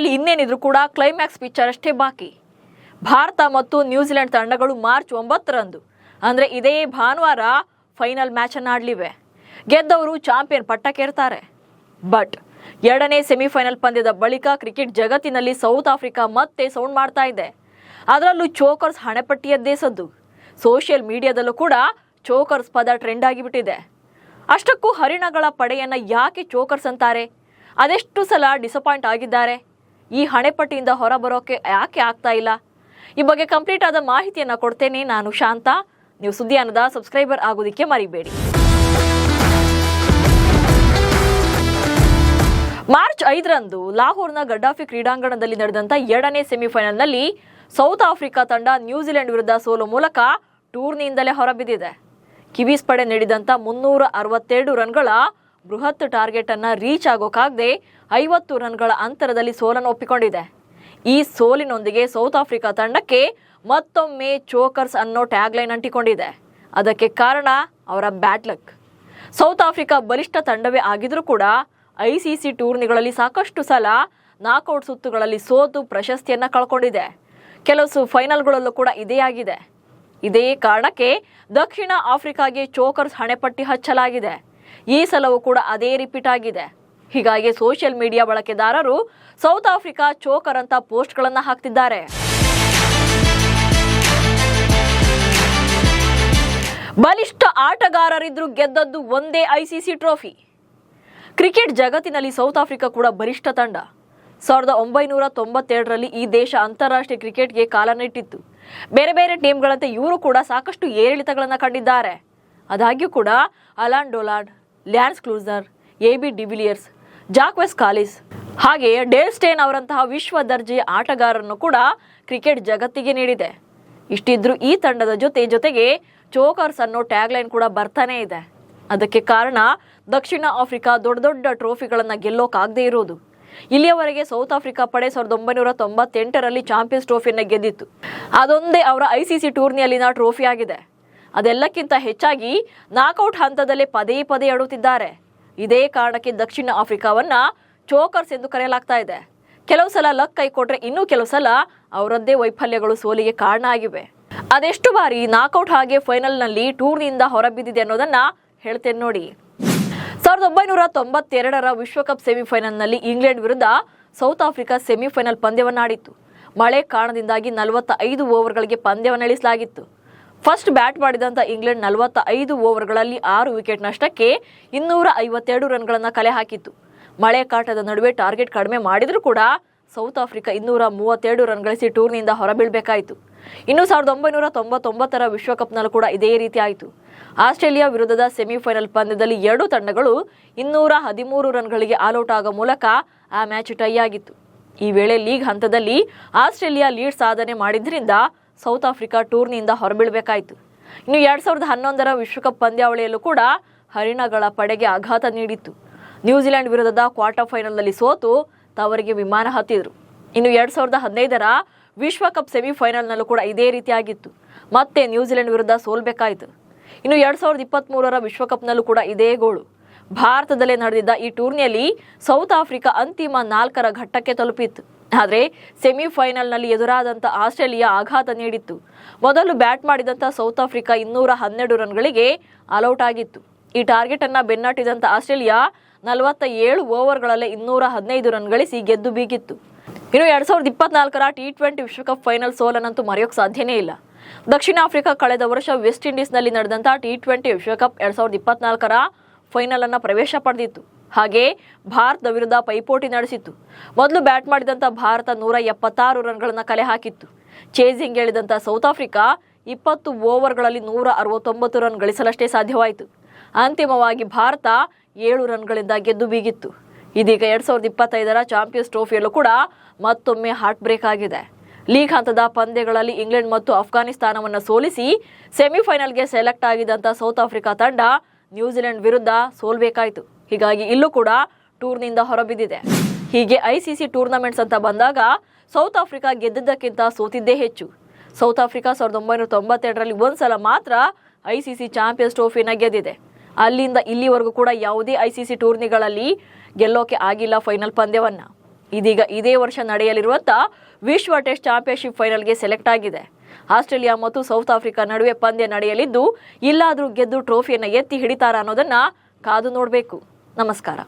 ಟೂರ್ನಿಯಲ್ಲಿ ಇನ್ನೇನಿದ್ರು ಕೂಡ climax picture ಅಷ್ಟೇ ಬಾಕಿ. ಭಾರತ ಮತ್ತು ನ್ಯೂಜಿಲೆಂಡ್ ತಂಡಗಳು ಮಾರ್ಚ್ 9ರಂದು ಅಂದರೆ ಇದೇ ಭಾನುವಾರ ಫೈನಲ್ ಮ್ಯಾಚನ್ನು ಆಡಲಿವೆ. ಗೆದ್ದವರು ಚಾಂಪಿಯನ್ ಪಟ್ಟಕ್ಕೇರ್ತಾರೆ. ಬಟ್ ಎರಡನೇ ಸೆಮಿಫೈನಲ್ ಪಂದ್ಯದ ಬಳಿಕ ಕ್ರಿಕೆಟ್ ಜಗತ್ತಿನಲ್ಲಿ ಸೌತ್ ಆಫ್ರಿಕಾ ಮತ್ತೆ ಸೌಂಡ್ ಮಾಡ್ತಾ ಇದೆ. ಅದರಲ್ಲೂ ಚೋಕರ್ಸ್ ಹಣೆಪಟ್ಟಿಯದ್ದೇ ಸದ್ದು. ಸೋಷಿಯಲ್ ಮೀಡಿಯಾದಲ್ಲೂ ಕೂಡ ಚೋಕರ್ಸ್ ಪದ ಟ್ರೆಂಡ್ ಆಗಿಬಿಟ್ಟಿದೆ. ಅಷ್ಟಕ್ಕೂ ಹರಿಣಗಳ ಪಡೆಯನ್ನು ಯಾಕೆ ಚೋಕರ್ಸ್ ಅಂತಾರೆ? ಅದೆಷ್ಟು ಸಲ ಡಿಸಪಾಯಿಂಟ್ ಆಗಿದ್ದಾರೆ? ಈ ಹಣೆಪಟ್ಟಿಯಿಂದ ಹೊರಬರೋಕೆ ಯಾಕೆ ಆಗ್ತಾ ಇಲ್ಲ? ಈ ಬಗ್ಗೆ ಕಂಪ್ಲೀಟ್ ಆದ ಮಾಹಿತಿಯನ್ನು ಕೊಡ್ತೇನೆ. ನಾನು ಶಾಂತ. ನೀವು ಸುದ್ದಿಯಾನದ ಸಬ್ಸ್ಕ್ರೈಬರ್ ಆಗೋದಕ್ಕೆ ಮರಿಬೇಡಿ. ಮಾರ್ಚ್ 5ರಂದು ಲಾಹೋರ್ನ ಗಡ್ಡಾಫಿ ಕ್ರೀಡಾಂಗಣದಲ್ಲಿ ನಡೆದಂಥ ಎರಡನೇ ಸೆಮಿಫೈನಲ್ನಲ್ಲಿ ಸೌತ್ ಆಫ್ರಿಕಾ ತಂಡ ನ್ಯೂಜಿಲೆಂಡ್ ವಿರುದ್ಧ ಸೋಲು ಮೂಲಕ ಟೂರ್ನಿಯಿಂದಲೇ ಹೊರಬಿದ್ದಿದೆ. ಕಿವೀಸ್ ಪಡೆ ನೀಡಿದಂಥ 362 ರನ್ಗಳ ಬೃಹತ್ ಟಾರ್ಗೆಟ್ ಅನ್ನು ರೀಚ್ ಆಗೋಕ್ಕಾಗದೆ 50 ರನ್ಗಳ ಅಂತರದಲ್ಲಿ ಸೋಲನ್ನು ಒಪ್ಪಿಕೊಂಡಿದೆ. ಈ ಸೋಲಿನೊಂದಿಗೆ ಸೌತ್ ಆಫ್ರಿಕಾ ತಂಡಕ್ಕೆ ಮತ್ತೊಮ್ಮೆ ಚೋಕರ್ಸ್ ಅನ್ನೋ ಟ್ಯಾಗ್ಲೈನ್ ಅಂಟಿಕೊಂಡಿದೆ. ಅದಕ್ಕೆ ಕಾರಣ ಅವರ ಬ್ಯಾಡ್ ಲಕ್. ಸೌತ್ ಆಫ್ರಿಕಾ ಬಲಿಷ್ಠ ತಂಡವೇ ಆಗಿದ್ರೂ ಕೂಡ ICC ಟೂರ್ನಿಗಳಲ್ಲಿ ಸಾಕಷ್ಟು ಸಲ ನಾಕ್ಔಟ್ ಸುತ್ತುಗಳಲ್ಲಿ ಸೋತು ಪ್ರಶಸ್ತಿಯನ್ನು ಕಳ್ಕೊಂಡಿದೆ. ಕೆಲವು ಫೈನಲ್ಗಳಲ್ಲೂ ಕೂಡ ಇದೇ ಆಗಿದೆ. ಇದೇ ಕಾರಣಕ್ಕೆ ದಕ್ಷಿಣ ಆಫ್ರಿಕಾಗೆ ಚೋಕರ್ಸ್ ಹಣೆಪಟ್ಟಿ ಹಚ್ಚಲಾಗಿದೆ. ಈ ಸಲವೂ ಕೂಡ ಅದೇ ರಿಪೀಟ್ ಆಗಿದೆ. ಹೀಗಾಗಿ ಸೋಷಿಯಲ್ ಮೀಡಿಯಾ ಬಳಕೆದಾರರು ಸೌತ್ ಆಫ್ರಿಕಾ ಚೋಕರ್ ಅಂತ ಪೋಸ್ಟ್ಗಳನ್ನು ಹಾಕ್ತಿದ್ದಾರೆ. ಬಲಿಷ್ಠ ಆಟಗಾರರಿದ್ರು ಗೆದ್ದದ್ದು ಒಂದೇ ICC ಟ್ರೋಫಿ. ಕ್ರಿಕೆಟ್ ಜಗತ್ತಿನಲ್ಲಿ ಸೌತ್ ಆಫ್ರಿಕಾ ಕೂಡ ಬಲಿಷ್ಠ ತಂಡ. 1992ರಲ್ಲಿ ಈ ದೇಶ ಅಂತಾರಾಷ್ಟ್ರೀಯ ಕ್ರಿಕೆಟ್ಗೆ ಕಾಲನ್ನಿಟ್ಟಿತ್ತು. ಬೇರೆ ಬೇರೆ ಟೀಮ್ಗಳಂತೆ ಇವರು ಕೂಡ ಸಾಕಷ್ಟು ಏರಿಳಿತಗಳನ್ನು ಕಂಡಿದ್ದಾರೆ. ಆದಾಗ್ಯೂ ಕೂಡ Allan Donald, Lance Klusener, AB de Villiers, Jacques Kallis ಹಾಗೆಯೇ ಡೇಲ್ ಸ್ಟೇನ್ ಅವರಂತಹ ವಿಶ್ವ ದರ್ಜೆಯ ಆಟಗಾರರನ್ನು ಕೂಡ ಕ್ರಿಕೆಟ್ ಜಗತ್ತಿಗೆ ನೀಡಿದೆ. ಇಷ್ಟಿದ್ರೂ ಈ ತಂಡದ ಜೊತೆಗೆ ಚೋಕರ್ಸ್ ಅನ್ನೋ ಟ್ಯಾಗ್ಲೈನ್ ಕೂಡ ಬರ್ತಾನೆ ಇದೆ. ಅದಕ್ಕೆ ಕಾರಣ ದಕ್ಷಿಣ ಆಫ್ರಿಕಾ ದೊಡ್ಡ ಟ್ರೋಫಿಗಳನ್ನು ಗೆಲ್ಲೋಕಾಗದೇ ಇರೋದು. ಇಲ್ಲಿಯವರೆಗೆ ಸೌತ್ ಆಫ್ರಿಕಾ ಪಡೆ 1998ರಲ್ಲಿ ಚಾಂಪಿಯನ್ಸ್ ಟ್ರೋಫಿಯನ್ನು ಗೆದ್ದಿತ್ತು. ಅದೊಂದೇ ಅವರ ICC ಟೂರ್ನಿಯಲ್ಲಿನ ಟ್ರೋಫಿ ಆಗಿದೆ. ಅದೆಲ್ಲಕ್ಕಿಂತ ಹೆಚ್ಚಾಗಿ ನಾಕ್ಔಟ್ ಹಂತದಲ್ಲೇ ಪದೇ ಆಡುತ್ತಿದ್ದಾರೆ. ಇದೇ ಕಾರಣಕ್ಕೆ ದಕ್ಷಿಣ ಆಫ್ರಿಕಾವನ್ನ ಚೋಕರ್ಸ್ ಎಂದು ಕರೆಯಲಾಗ್ತಾ ಇದೆ. ಕೆಲವು ಸಲ ಲಕ್ ಕೈಕೊಟ್ರೆ ಇನ್ನೂ ಕೆಲವು ಸಲ ಅವರದ್ದೇ ವೈಫಲ್ಯಗಳು ಸೋಲಿಗೆ ಕಾರಣ ಆಗಿವೆ. ಅದೆಷ್ಟು ಬಾರಿ ನಾಕ್ಔಟ್ ಹಾಗೆ ಫೈನಲ್ನಲ್ಲಿ ಟೂರ್ನಿಯಿಂದ ಹೊರಬಿದ್ದಿದೆ ಅನ್ನೋದನ್ನ ಹೇಳ್ತೇನೆ ನೋಡಿ. 1992ರ ವಿಶ್ವಕಪ್ ಸೆಮಿಫೈನಲ್ನಲ್ಲಿ ಇಂಗ್ಲೆಂಡ್ ವಿರುದ್ಧ ಸೌತ್ ಆಫ್ರಿಕಾ ಸೆಮಿಫೈನಲ್ ಪಂದ್ಯವನ್ನಾಡಿತ್ತು. ಮಳೆ ಕಾರಣದಿಂದಾಗಿ 45 ಓವರ್ಗಳಿಗೆ ಪಂದ್ಯವನ್ನು ಇಳಿಸಲಾಗಿತ್ತು. ಫಸ್ಟ್ ಬ್ಯಾಟ್ ಮಾಡಿದಂಥ ಇಂಗ್ಲೆಂಡ್ 45 ಓವರ್ಗಳಲ್ಲಿ 6 ವಿಕೆಟ್ ನಷ್ಟಕ್ಕೆ 252 ರನ್ಗಳನ್ನು ಕಲೆ ಹಾಕಿತ್ತು. ಮಳೆ ಕಾಟದ ನಡುವೆ ಟಾರ್ಗೆಟ್ ಕಡಿಮೆ ಮಾಡಿದರೂ ಕೂಡ ಸೌತ್ ಆಫ್ರಿಕಾ 232 ರನ್ ಗಳಿಸಿ ಟೂರ್ನಿಯಿಂದ ಹೊರಬೀಳಬೇಕಾಯಿತು. ಇನ್ನು 1999ರ ವಿಶ್ವಕಪ್ನಲ್ಲೂ ಕೂಡ ಇದೇ ರೀತಿ ಆಯಿತು. ಆಸ್ಟ್ರೇಲಿಯಾ ವಿರುದ್ಧದ ಸೆಮಿಫೈನಲ್ ಪಂದ್ಯದಲ್ಲಿ ಎರಡೂ ತಂಡಗಳು 213 ರನ್ಗಳಿಗೆ ಆಲ್ಔಟ್ ಆಗೋ ಮೂಲಕ ಆ ಮ್ಯಾಚ್ ಟೈ ಆಗಿತ್ತು. ಈ ವೇಳೆ ಲೀಗ್ ಹಂತದಲ್ಲಿ ಆಸ್ಟ್ರೇಲಿಯಾ ಲೀಡ್ ಸಾಧನೆ ಮಾಡಿದ್ರಿಂದ ಸೌತ್ ಆಫ್ರಿಕಾ ಟೂರ್ನಿಯಿಂದ ಹೊರಬೀಳಬೇಕಾಯಿತು. ಇನ್ನು 2011ರ ವಿಶ್ವಕಪ್ ಪಂದ್ಯಾವಳಿಯಲ್ಲೂ ಕೂಡ ಹರಿಣಗಳ ಪಡೆಗೆ ಆಘಾತ ನೀಡಿತ್ತು. ನ್ಯೂಜಿಲೆಂಡ್ ವಿರುದ್ಧದ ಕ್ವಾರ್ಟರ್ ಫೈನಲ್ನಲ್ಲಿ ಸೋತು ತವರಿಗೆ ವಿಮಾನ ಹತ್ತಿದ್ರು. ಇನ್ನು 2015ರ ವಿಶ್ವಕಪ್ ಸೆಮಿಫೈನಲ್ನಲ್ಲೂ ಕೂಡ ಇದೇ ರೀತಿಯಾಗಿತ್ತು. ಮತ್ತೆ ನ್ಯೂಜಿಲೆಂಡ್ ವಿರುದ್ಧ ಸೋಲ್ಬೇಕಾಯಿತು. ಇನ್ನು 2023ರ ವಿಶ್ವಕಪ್ನಲ್ಲೂ ಕೂಡ ಇದೇ ಗೋಳು. ಭಾರತದಲ್ಲೇ ನಡೆದಿದ್ದ ಈ ಟೂರ್ನಿಯಲ್ಲಿ ಸೌತ್ ಆಫ್ರಿಕಾ ಅಂತಿಮ 4ರ ಘಟ್ಟಕ್ಕೆ ತಲುಪಿತ್ತು. ಆದರೆ ಸೆಮಿಫೈನಲ್ನಲ್ಲಿ ಎದುರಾದಂಥ ಆಸ್ಟ್ರೇಲಿಯಾ ಆಘಾತ ನೀಡಿತ್ತು. ಮೊದಲು ಬ್ಯಾಟ್ ಮಾಡಿದಂಥ ಸೌತ್ ಆಫ್ರಿಕಾ 212 ರನ್ಗಳಿಗೆ ಆಲ್ಔಟ್ ಆಗಿತ್ತು. ಈ ಟಾರ್ಗೆಟ್ ಅನ್ನ ಬೆನ್ನಟ್ಟಿದಂಥ ಆಸ್ಟ್ರೇಲಿಯಾ 47 ಓವರ್ಗಳಲ್ಲೇ 215 ರನ್ ಗಳಿಸಿ ಗೆದ್ದು ಬೀಗಿತ್ತು. ಇನ್ನು 2024ರ T20 ವಿಶ್ವಕಪ್ ಫೈನಲ್ ಸೋಲನ್ನಂತೂ ಮರೆಯೋಕೆ ಸಾಧ್ಯನೇ ಇಲ್ಲ. ದಕ್ಷಿಣ ಆಫ್ರಿಕಾ ಕಳೆದ ವರ್ಷ ವೆಸ್ಟ್ ಇಂಡೀಸ್ನಲ್ಲಿ ನಡೆದಂಥ T20 ವಿಶ್ವಕಪ್ 2024ರ ಫೈನಲ್ ಅನ್ನು ಪ್ರವೇಶ ಪಡೆದಿತ್ತು. ಹಾಗೆ ಭಾರತದ ವಿರುದ್ಧ ಪೈಪೋಟಿ ನಡೆಸಿತ್ತು. ಮೊದಲು ಬ್ಯಾಟ್ ಮಾಡಿದಂಥ ಭಾರತ 176 ರನ್ಗಳನ್ನು ಕಲೆ ಹಾಕಿತ್ತು. ಚೇಸಿಂಗ್ ಹೇಳಿದಂಥ ಸೌತ್ ಆಫ್ರಿಕಾ 20 ಓವರ್ಗಳಲ್ಲಿ 169 ರನ್ ಗಳಿಸಲಷ್ಟೇ ಸಾಧ್ಯವಾಯಿತು. ಅಂತಿಮವಾಗಿ ಭಾರತ 7 ರನ್ಗಳಿಂದ ಗೆದ್ದು ಬೀಗಿತ್ತು. ಇದೀಗ 2025ರ ಚಾಂಪಿಯನ್ಸ್ ಟ್ರೋಫಿಯಲ್ಲೂ ಕೂಡ ಮತ್ತೊಮ್ಮೆ ಹಾರ್ಟ್ ಬ್ರೇಕ್ ಆಗಿದೆ. ಲೀಗ್ ಹಂತದ ಪಂದ್ಯಗಳಲ್ಲಿ ಇಂಗ್ಲೆಂಡ್ ಮತ್ತು ಅಫ್ಘಾನಿಸ್ತಾನವನ್ನು ಸೋಲಿಸಿ ಸೆಮಿಫೈನಲ್ಗೆ ಸೆಲೆಕ್ಟ್ ಆಗಿದ್ದಂಥ ಸೌತ್ ಆಫ್ರಿಕಾ ತಂಡ ನ್ಯೂಜಿಲೆಂಡ್ ವಿರುದ್ಧ ಸೋಲ್ಬೇಕಾಯಿತು. ಹೀಗಾಗಿ ಇಲ್ಲೂ ಕೂಡ ಟೂರ್ನಿಯಿಂದ ಹೊರಬಿದ್ದಿದೆ. ಹೀಗೆ ICC ಟೂರ್ನಮೆಂಟ್ಸ್ ಅಂತ ಬಂದಾಗ ಸೌತ್ ಆಫ್ರಿಕಾ ಗೆದ್ದಿದ್ದಕ್ಕಿಂತ ಸೋತಿದ್ದೇ ಹೆಚ್ಚು. ಸೌತ್ ಆಫ್ರಿಕಾ 1992ರಲ್ಲಿ ಒಂದ್ಸಲ ಮಾತ್ರ ICC ಚಾಂಪಿಯನ್ಸ್ ಟ್ರೋಫಿನ ಗೆದ್ದಿದೆ. ಅಲ್ಲಿಂದ ಇಲ್ಲಿವರೆಗೂ ಕೂಡ ಯಾವುದೇ ICC ಟೂರ್ನಿಗಳಲ್ಲಿ ಗೆಲ್ಲೋಕೆ ಆಗಿಲ್ಲ ಫೈನಲ್ ಪಂದ್ಯವನ್ನ. ಇದೀಗ ಇದೇ ವರ್ಷ ನಡೆಯಲಿರುವಂಥ ವಿಶ್ವ ಟೆಸ್ಟ್ ಚಾಂಪಿಯನ್ಶಿಪ್ ಫೈನಲ್ಗೆ ಸೆಲೆಕ್ಟ್ ಆಗಿದೆ. ಆಸ್ಟ್ರೇಲಿಯಾ ಮತ್ತು ಸೌತ್ ಆಫ್ರಿಕಾ ನಡುವೆ ಪಂದ್ಯ ನಡೆಯಲಿದ್ದು, ಇಲ್ಲಾದರೂ ಗೆದ್ದು ಟ್ರೋಫಿಯನ್ನು ಎತ್ತಿ ಹಿಡಿತಾರ ಅನ್ನೋದನ್ನ ಕಾದು ನೋಡಬೇಕು. ನಮಸ್ಕಾರ.